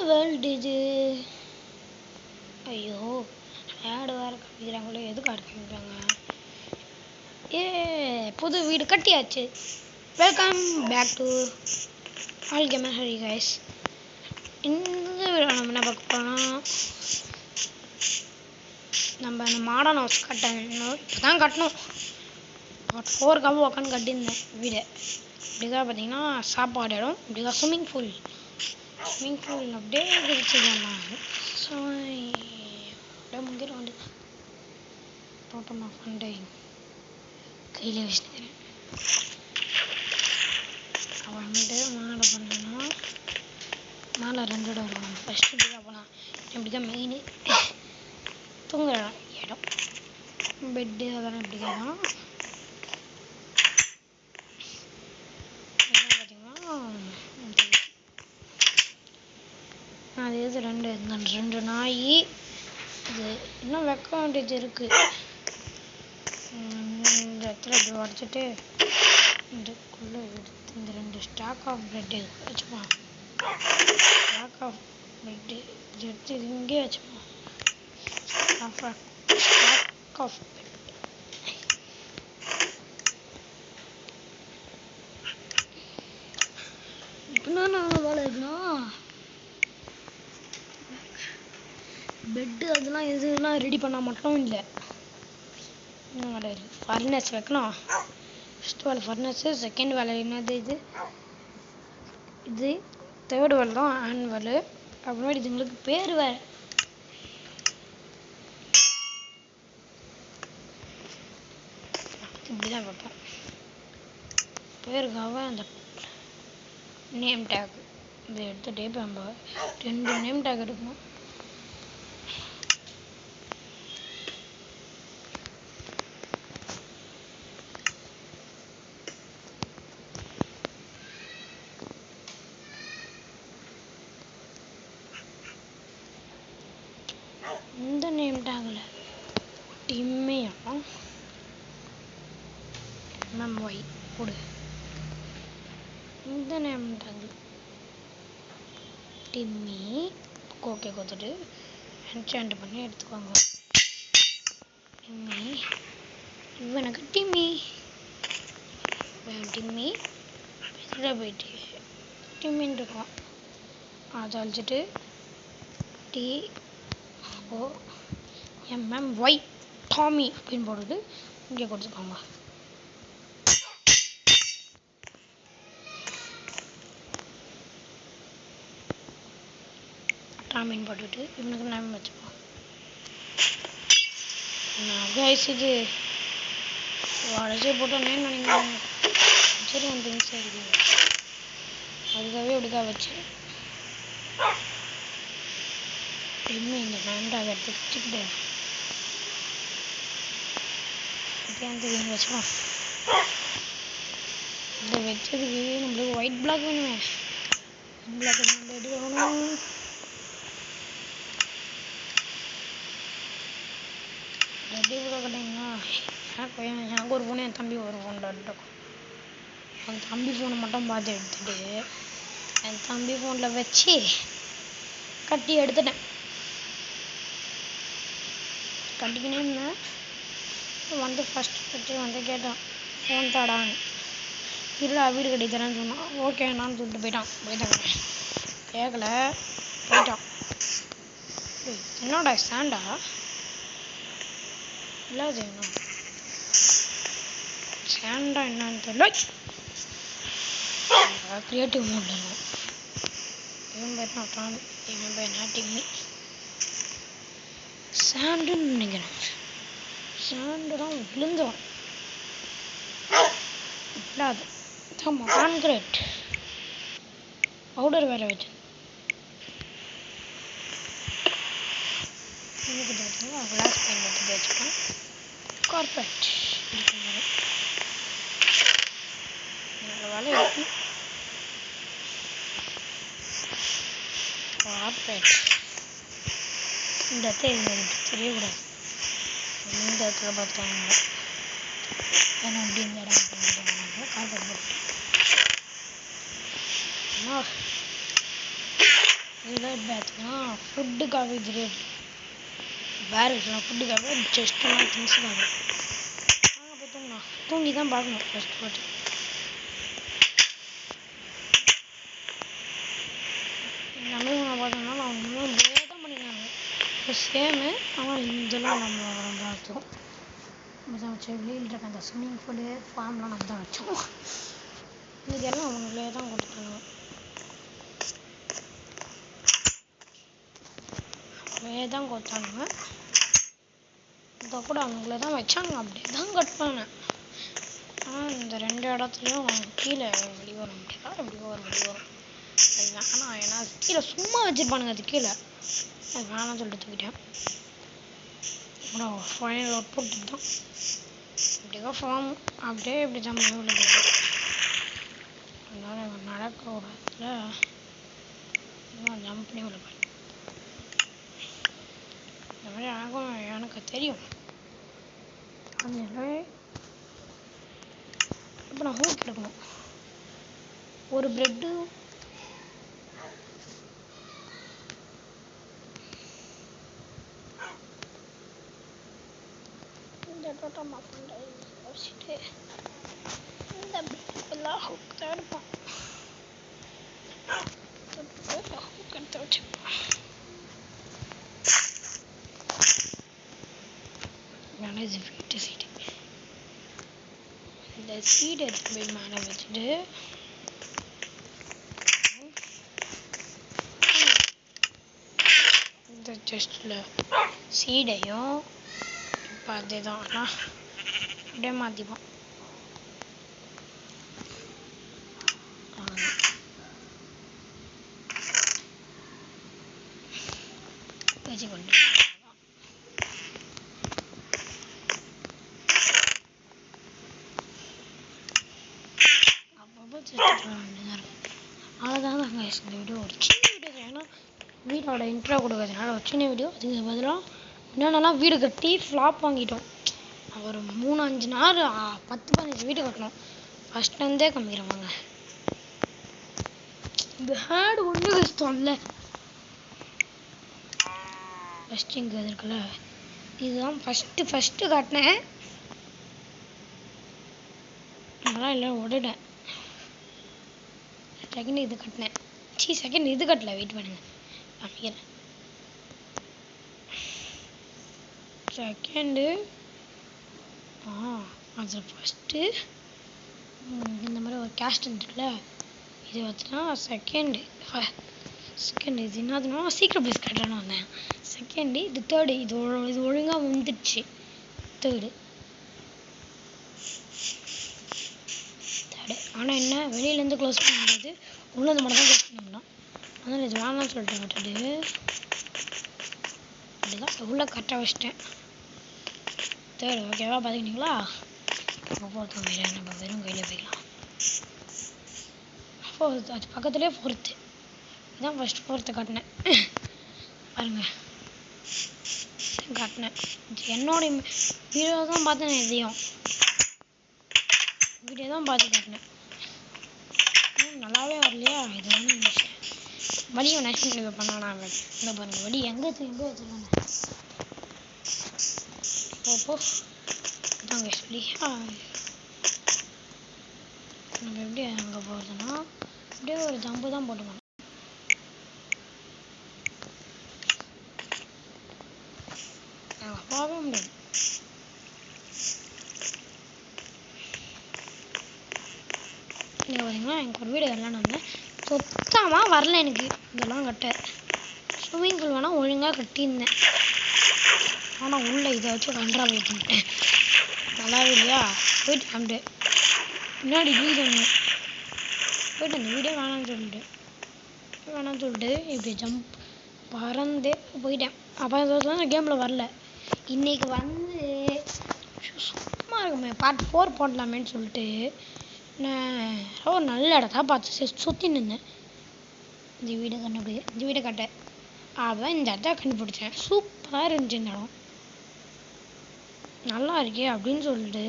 World இது? ஐயோ ஆடு வேறு காமிக்கிறாங்களோ, எதுக்கு ஆடு காமிக்கிறாங்க? புது வீடு கட்டியாச்சு. Welcome back to all gamer Hari guys. இந்த வீடியோ நம்ம என்ன பார்க்க போகிறோம்னா, நம்ம அந்த மாடர்ன் ஹவுஸ் கட்டணும். இப்போ தான் கட்டணும். 4 உட்காந்து கட்டியிருந்தேன் வீடு. இப்படிதான் பார்த்தீங்கன்னா சாப்பாடு இடம், இப்படிதான் ஸ்விம்மிங் பூல் அப்படியே வச்சுக்கலாம். ஸோ அப்படியே முங்கிற வந்து தோட்டம் ஆஃப் பண்ணி கையிலே வச்சுக்கிறேன். அப்புறமேட்டு மேலே பண்ணேன்னா மேலே 2 இடம் இருக்கும். ஃபஸ்ட்டு இப்படி தான் போகலாம். இப்படி தான் மெயின் தூங்குற இடம், பெட்டு அதெல்லாம் இப்படி தான். பார்த்தீங்கன்னா அது எது 2 நாய். இது இன்னும் வைக்க வேண்டியது இருக்குது. இந்த இடத்துல இப்படி உடச்சிட்டு இதுக்குள்ளே எடுத்து இந்த 2 ஸ்டாக் ஆஃப் பிரெட்டு வச்சுப்போம். ஸ்டாக் ஆஃப் பிரெட்டு இது எடுத்து இது இங்கே வச்சுப்போம். ஸ்டாக் ஆஃப் இப்படின்னா நாங்கள் வேலை இருக்கணும். பெட்டு அதெல்லாம் எதுலாம் ரெடி பண்ணால் மட்டும் இல்லை, இன்னும் வேலை இருக்குது. ஃபர்னஸ் வைக்கணும். ஃபஸ்ட்டு வேலை ஃபர்னஸ்ஸு. செகண்ட் வேலை என்னது? இது 3rd வேலை தான் ஆனுவல். அப்புறமேட்டு இதுங்களுக்கு பேர் வேறு. இப்படி தான் வைப்போம். பேருக்காக அந்த நேம் டேக் இதை எடுத்துகிட்டே இப்போ நம்ம 2 நேம் டேக் எடுக்கணும். இந்த நேம் டேக்கில் டிம்மியும் MMY கொடு. இந்த நேம் டேக்கில் டிம்மி ஓகே கொடுத்துட்டு என்சாண்ட் பண்ணி எடுத்துக்கோங்க. டிம்மி இவனுக்கு டிம்மி இதில் போயிட்டு டிம்மின்னு இருக்கும். அதை அழிச்சிட்டு TOMMY டாமி அப்படின்னு போடுறது இங்கே கொடுத்துக்கோங்க. டாமின்னு போட்டுட்டு இவனுக்கு நேம் வச்சுப்போம். கைஸ் இது உடச்சி போட்டோன்னே நினைக்கிறேன். சரி ஒன் திங்ஸ் இருக்குது, அதுக்காகவே அப்படிதான் வச்சு இன்னும் இந்த நேம்டாக எடுத்து வச்சுக்கிட்டு இப்படியாந்துக்கு வச்சுப்போம். இதை வச்சதுக்கு நம்மளுக்கு ஒயிட் பிளாக் வேணுமே. பிளாக் நம்ம எடுக்கணும். எப்படி கூட கேட்டிங்கன்னா எனக்கு ஒரு ஃபோனு, என் தம்பி ஒரு ஃபோன் இருக்கும். என் தம்பி ஃபோனை மட்டும் பார்த்து எடுத்துகிட்டு என் தம்பி ஃபோனில் வச்சு கட்டி எடுத்துட்டேன். கட்டிக்கினே இருந்தேன். வந்து ஃபஸ்ட்டு வந்து கேட்டான் ஃபோன் தாடான்னு. இல்லை வீடு கட்டி தரேன்னு சொன்னான். ஓகே நான் சொல்லிட்டு போயிட்டான். கேட்கல, போயிட்டான். என்னோட சாண்டா இல்லாது என்ன சாண்டா என்னன்னு தெரியல. கிரியேட்டிவ் மோட்ல இருக்கும். இவன் பேர் நான் இவன் பேர் நாட்டிங்க சாண்டுன்னு நினைக்கிறேன். சாண்டு தான் விழுந்தோம் இல்லாது கான்கிரீட் பவுடர் வேறு வச்சு கிளாஸ் பெயிண்ட் எடுத்து வச்சுப்பேன். கார்பெட் வேலை இருக்கு. கார்பெட் இந்த இடத்துல எனக்கு தெரியக்கூடாது. இந்த இடத்துல பார்த்தாங்க ஏன்னா அப்படி இந்த இடம் கார்பெட் போட்டு இதில் பார்த்தீங்கன்னா ஃபுட்டுக்காக இது ரேட் வேறு இருக்கலாம். ஃபுட்டுக்காக ஜஸ்ட்லாம் திங்ஸுக்காக நாங்கள் போய் தூங்கலாம். தூங்கி தான் பார்க்கணும் ஃபஸ்ட் போட்டு. இந்த அமேசானை பார்த்தோம்னா அவங்க அப்படியே தான் பண்ணியிருந்தாங்க. இப்போ சேமு. ஆனால் இதெல்லாம் நம்ம ரொம்ப அர்த்தம் நம்ம தான் வச்சோம். வெளியில் இருக்க அந்த ஸ்விம்மிங் பூலு ஃபார்ம்லாம் நம்ம தான் வச்சோம். இதெல்லாம் அவங்களே தான் கொடுத்தாங்க. அப்படியே தான் கொடுத்தாங்க. இதை கூட அவங்களே தான் வச்சாங்க. அப்படியே தான் கட் பண்ணேன். ஆனால் இந்த 2 இடத்துலையும் கீழே வெளியே வர முடியாது. எப்படி வரும் வெளியே வரும் அது வேணாம். ஏன்னா கீழே சும்மா வச்சுருப்பானுங்க. அது கீழே அது வேணாம்னு சொல்லிட்டு தூக்கிட்டேன். அப்புறம் ஃபைனல் அவுட்புட் தான் இப்படிக்கா ஃபார்ம். அப்படியே இப்படி தான் விழுது. அதனால் நடக்க கூடாதுல ஜம்ப் பண்ணி விழுப்பேன். இந்த மாதிரி ஆகும் எனக்கு தெரியும். அதனால இப்போ நான் ஹூக் எடுக்கணும். ஒரு ப்ரெட்டு இந்த டோட்டமாக பண்ண வச்சுட்டு இந்த ப்ரெட்டெல்லாம் ஹூக் தான் எடுப்போம். ஹூக் எடுத்து வச்சுப்போம். இது வீட்டு சீடு. இந்த சீடை எடுத்து போய் மேலே வச்சுட்டு இந்த செஸ்டில் சீடையும் இப்போ அதே தான் ஆனால் அப்படியே மாற்றிப்போம். வச்சுக்கொண்டு அவ்வளோதான் தாங்க இந்த வீடியோ. ஒரு சின்ன வீடியோ தான். ஏன்னா வீடோட இன்ட்ரோ கொடுக்கறதுனால ஒரு சின்ன வீடியோ. அதுக்கு பதிலாக என்னென்னலாம் வீடு கட்டி ஃப்ளாப் வாங்கிட்டோம். ஒரு 3-5 நாள் 10-15 வீடு கட்டணும். ஃபஸ்ட்லேருந்தே கம்மிடுவாங்க. இந்த ஹேடு ஒன்று கஷ்டம் இல்லை. ஃபஸ்ட்டு இங்கே இருக்குல்ல இதுதான் ஃபஸ்ட்டு காட்டினேன். அதெல்லாம் இல்லை விட்டுட்டேன். செகண்ட் இது கட்டினேன். செகண்ட் இது கட்டல. வெயிட் பண்ணுங்க காமிக்கிறேன். செகண்டு அதில் ஃபஸ்ட்டு இந்த மாதிரி ஒரு கேஸ்ட் இருக்குல்ல இது வச்சுனா செகண்டு இது என்னதுன்னா சீக்கிரம் பேஸ் கட்டணும் வந்தேன். செகண்டு இது தேர்டு. இது ஒழுங்காக வந்துடுச்சு. தேர்டு ஆனால் என்ன வெளியிலேருந்து க்ளோஸ் பண்ண முடியாது. உள்ளது மட்டும் தான் க்ளோஸ் பண்ண முடியும். அதனால் இது வேணாம்னு சொல்லிட்டு கட்டுது. அப்படிதான் உள்ளே கட்ட வச்சிட்டேன். தேர்டு ஓகேவா பார்த்துக்கிட்டீங்களா? இப்போ ஃபோர்த்து வேறு நம்ம வெறும் கையில் போய்க்கலாம். ஃபோர்த்து அது பக்கத்துலேயே ஃபோர்த்து. இதுதான் ஃபோர்த்து காட்டினேன் பாருங்க. காட்டினேன் என்னோட வீடியோ தான் பார்த்தேன். இதையும் வீடியோ தான் பார்த்து காட்டினேன். நல்லாவே வரலையா? இது வந்து வழியை நேஷனல் இது பண்ணானா இந்த பாருங்க வழி எங்கே வச்சுருக்கானே போ தாங்க சொல்லி நம்ம எப்படி அங்கே போகிறதுனா அப்படியே ஒரு ஜம்பு தான் போட்டுக்கணும். போகவே முடியாது. இங்கே பார்த்தீங்கன்னா எனக்கு ஒரு வீடு கட்டலான்னு வந்தேன். சுத்தமாக வரல எனக்கு இதெல்லாம் கட்ட. ஸ்விம்மிங் பூல் வேணால் ஒழுங்காக கட்டியிருந்தேன். ஆனால் உள்ளே இதை வச்சு கண்டா போயிட்டேன். நல்லாவே இல்லையா? போயிட்டு அப்படியே முன்னாடி வீடு ஒன்று போயிட்டு அந்த வீடே வேணான்னு சொல்லிட்டு இப்படி ஜம்ப் பறந்தே போயிட்டேன். அப்போ தான் கேமில் வரல. இன்றைக்கி வந்து சும்மா இருக்குமே பார்ட் 4 போடலாமேன்னு சொல்லிட்டு நான் ஒரு நல்ல இடத்தா பார்த்து சுற்றி நின்றேன். இந்த வீடை கட்ட அப்போ இந்த இடத்த கண்டுபிடிச்சேன். சூப்பராக இருந்துச்சு இந்த இடம். நல்லா இருக்கே அப்படின்னு சொல்லிட்டு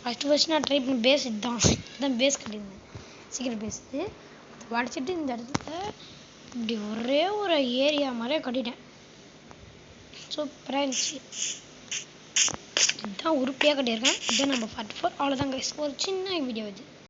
ஃபஸ்ட்டு நான் ட்ரை பண்ண பேஸ் இதுதான் பேஸ் கட்டியிருந்தேன். சீக்கிரம் பேஸு அதை உடச்சிட்டு இந்த இடத்துல இப்படி ஒரே ஒரு ஏரியா மாதிரியே கட்டிட்டேன். சூப்பராக இருந்துச்சு. இதுதான் உருப்படியாக கட்டியிருக்கேன். இதுதான் நம்ம பார்ட் 4. அவ்வளோதான் கைஸ், ஒரு சின்ன வீடியோ இது.